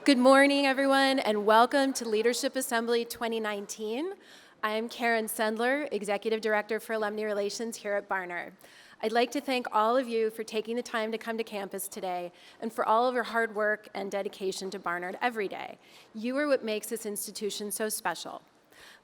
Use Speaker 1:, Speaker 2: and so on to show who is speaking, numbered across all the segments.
Speaker 1: Good morning, everyone, and welcome to Leadership Assembly 2019. I'm Karen Sendler, Executive Director for Alumni Relations here at Barnard. I'd like to thank all of you for taking the time to come to campus today and for all of your hard work and dedication to Barnard every day. You are what makes this institution so special.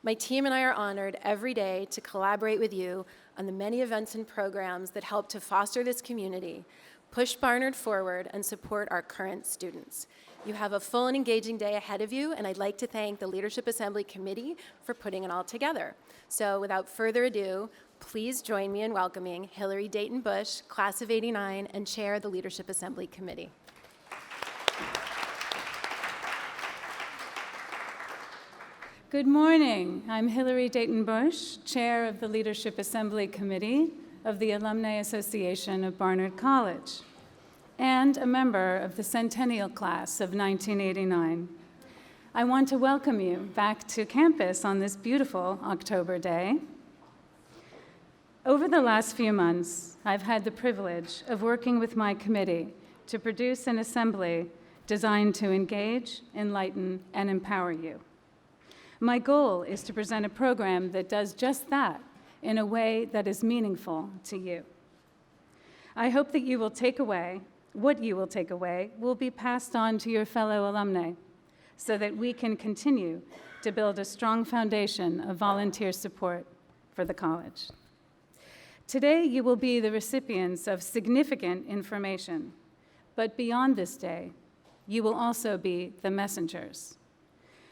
Speaker 1: My team and I are honored every day to collaborate with you on the many events and programs that help to foster this community, push Barnard forward, and support our current students. You have a full and engaging day ahead of you, and I'd like to thank the Leadership Assembly Committee for putting it all together. So without further ado, please join me in welcoming Hilary Dayton Busch, Class of '89, and Chair of the Leadership Assembly Committee.
Speaker 2: Good morning. I'm Hilary Dayton Busch, Chair of the Leadership Assembly Committee of the Alumni Association of Barnard College, and a member of the Centennial Class of 1989. I want to welcome you back to campus on this beautiful October day. Over the last few months, I've had the privilege of working with my committee to produce an assembly designed to engage, enlighten, and empower you. My goal is to present a program that does just that in a way that is meaningful to you. I hope that what you will take away will be passed on to your fellow alumni so that we can continue to build a strong foundation of volunteer support for the college. Today, you will be the recipients of significant information, but beyond this day, you will also be the messengers.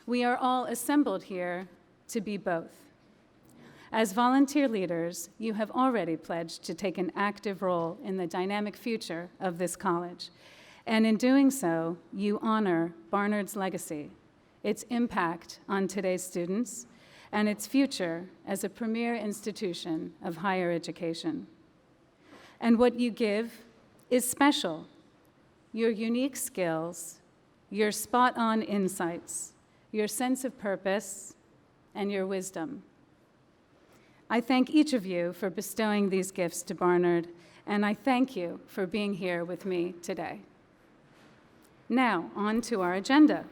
Speaker 2: We are all assembled here to be both. As volunteer leaders, you have already pledged to take an active role in the dynamic future of this college. And in doing so, you honor Barnard's legacy, its impact on today's students, and its future as a premier institution of higher education. And what you give is special. Your unique skills, your spot-on insights, your sense of purpose, and your wisdom. I thank each of you for bestowing these gifts to Barnard, and I thank you for being here with me today. Now, on to our agenda.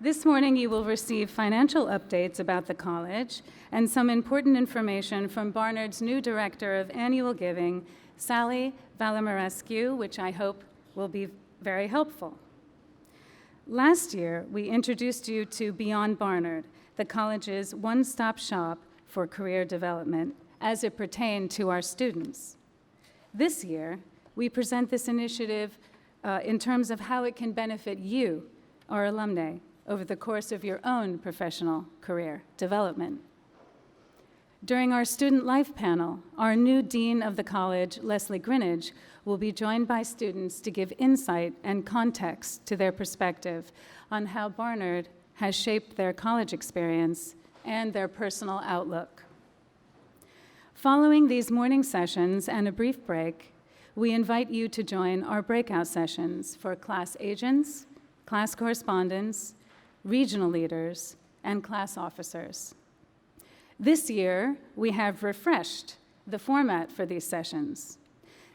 Speaker 2: This morning, you will receive financial updates about the college and some important information from Barnard's new Director of Annual Giving, Sally Valamarescu, which I hope will be very helpful. Last year, we introduced you to Beyond Barnard, the college's one-stop shop for career development as it pertained to our students. This year, we present this initiative in terms of how it can benefit you, our alumni, over the course of your own professional career development. During our student life panel, our new dean of the college, Leslie Greenidge, will be joined by students to give insight and context to their perspective on how Barnard has shaped their college experience and their personal outlook. Following these morning sessions and a brief break, we invite you to join our breakout sessions for class agents, class correspondents, regional leaders, and class officers. This year, we have refreshed the format for these sessions.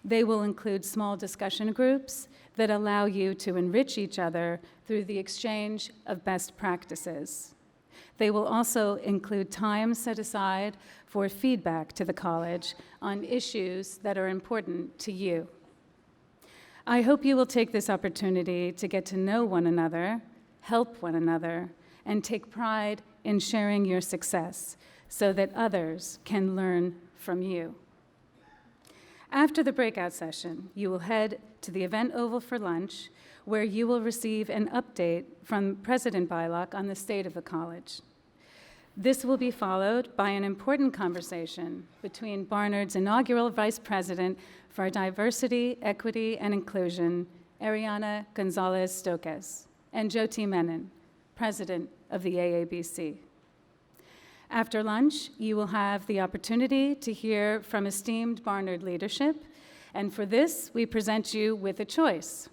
Speaker 2: They will include small discussion groups that allow you to enrich each other through the exchange of best practices. They will also include time set aside for feedback to the college on issues that are important to you. I hope you will take this opportunity to get to know one another, help one another, and take pride in sharing your success so that others can learn from you. After the breakout session, you will head to the event oval for lunch, where you will receive an update from President Bylock on the state of the college. This will be followed by an important conversation between Barnard's inaugural Vice President for Diversity, Equity, and Inclusion, Ariana Gonzalez-Stoques, and Jyoti Menon, President of the AABC. After lunch, you will have the opportunity to hear from esteemed Barnard leadership, and for this, we present you with a choice.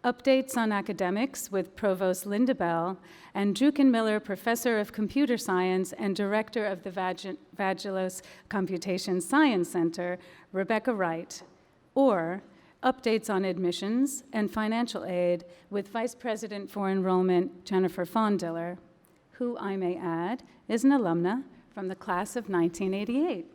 Speaker 2: Updates on academics with Provost Linda Bell and Druckenmiller Professor of Computer Science and Director of the Vagelos Computation Science Center, Rebecca Wright, or updates on admissions and financial aid with Vice President for Enrollment Jennifer Fondiller, who, I may add, is an alumna from the class of 1988.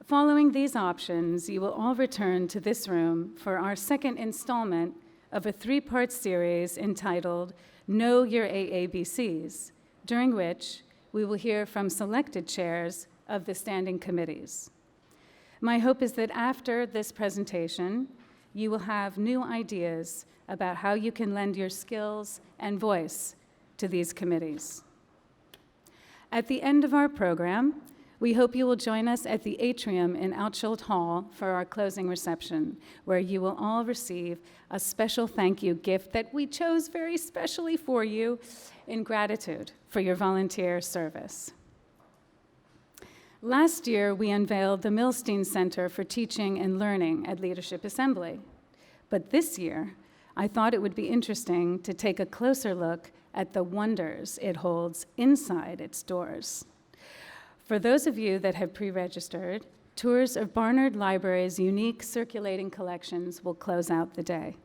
Speaker 2: Following these options, you will all return to this room for our second installment of a three-part series entitled Know Your AABCs, during which we will hear from selected chairs of the standing committees. My hope is that after this presentation, you will have new ideas about how you can lend your skills and voice to these committees. At the end of our program, we hope you will join us at the atrium in Outsholt Hall for our closing reception, where you will all receive a special thank you gift that we chose very specially for you in gratitude for your volunteer service. Last year, we unveiled the Milstein Center for Teaching and Learning at Leadership Assembly. But this year, I thought it would be interesting to take a closer look at the wonders it holds inside its doors. For those of you that have pre-registered, tours of Barnard Library's unique circulating collections will close out the day.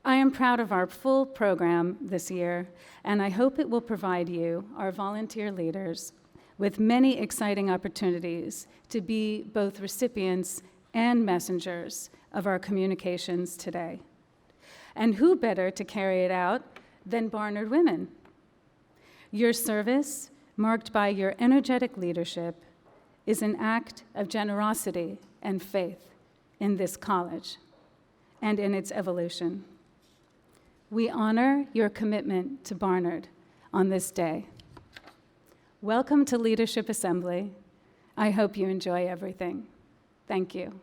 Speaker 2: I am proud of our full program this year, and I hope it will provide you, our volunteer leaders, with many exciting opportunities to be both recipients and messengers of our communications today. And who better to carry it out than Barnard women? Your service, marked by your energetic leadership, is an act of generosity and faith in this college and in its evolution. We honor your commitment to Barnard on this day. Welcome to Leadership Assembly. I hope you enjoy everything. Thank you.